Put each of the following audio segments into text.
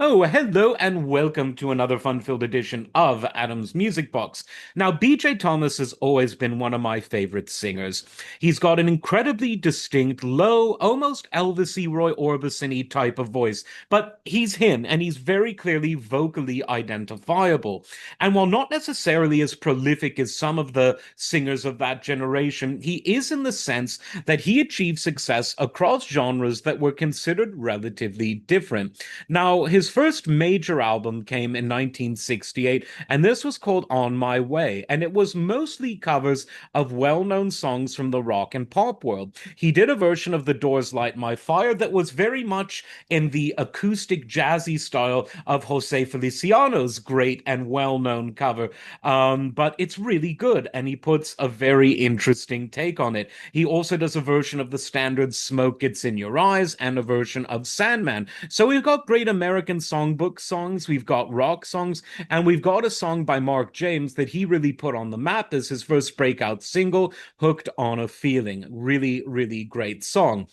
Oh, hello and welcome to another fun-filled edition of Adam's Music Box. Now, BJ Thomas has always been one of my favorite singers. He's got an incredibly distinct, low, almost Elvis-y, Roy Orbison-y type of voice, but he's him, and he's very clearly vocally identifiable. And while not necessarily as prolific as some of the singers of that generation, he is in the sense that he achieved success across genres that were considered relatively different. Now, his first major album came in 1968, and this was called On My Way, and it was mostly covers of well-known songs from the rock and pop world. He did a version of The Doors' Light My Fire that was very much in the acoustic jazzy style of Jose Feliciano's great and well-known cover. But it's really good, and he puts a very interesting take on it. He also does a version of the standard Smoke Gets in Your Eyes and a version of Sandman. So we've got great American songbook songs, we've got rock songs, and we've got a song by Mark James that he really put on the map as his first breakout single, Hooked on a Feeling. Really, really great song.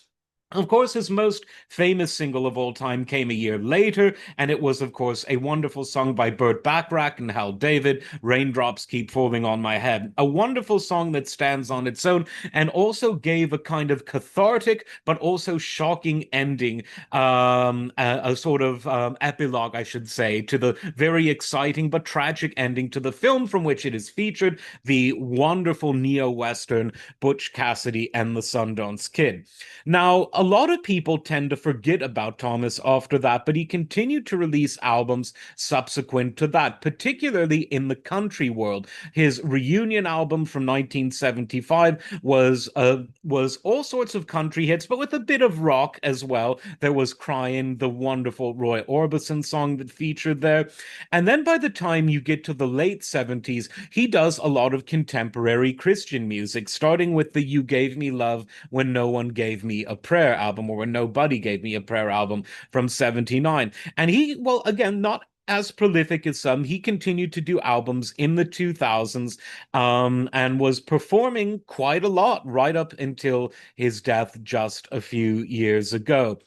Of course, his most famous single of all time came a year later, and it was, of course, a wonderful song by Burt Bacharach and Hal David, Raindrops Keep Falling on My Head. A wonderful song that stands on its own and also gave a kind of cathartic but also shocking ending, a sort of epilogue, I should say, to the very exciting but tragic ending to the film from which it is featured, the wonderful neo-Western Butch Cassidy and the Sundance Kid. Now, a lot of people tend to forget about Thomas after that, but he continued to release albums subsequent to that, particularly in the country world. His reunion album from 1975 was all sorts of country hits, but with a bit of rock as well. There was Crying, the wonderful Roy Orbison song that featured there. And then by the time you get to the late 70s, he does a lot of contemporary Christian music, starting with the You Gave Me Love When No One Gave Me a Prayer album, or When Nobody Gave Me a Prayer album from 79. And he, well, again, not as prolific as some, he continued to do albums in the 2000s, and was performing quite a lot right up until his death just a few years ago.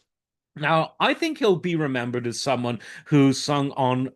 Now, I think he'll be remembered as someone who sung on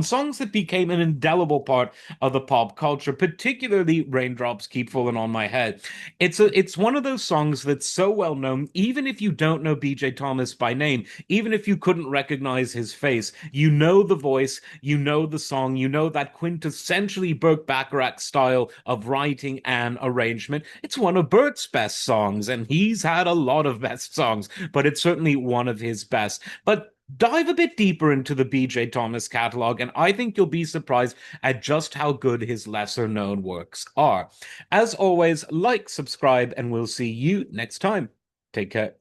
songs that became an indelible part of the pop culture, particularly Raindrops Keep Falling on My Head. It's one of those songs that's so well known, even if you don't know BJ Thomas by name, even if you couldn't recognize his face, you know the voice, you know the song, you know that quintessentially Burt Bacharach style of writing and arrangement. It's one of Burt's best songs, and he's had a lot of best songs, but it's certainly one of his best. But dive a bit deeper into the BJ Thomas catalog, and I think you'll be surprised at just how good his lesser known works are. As always, like, subscribe, and we'll see you next time. Take care.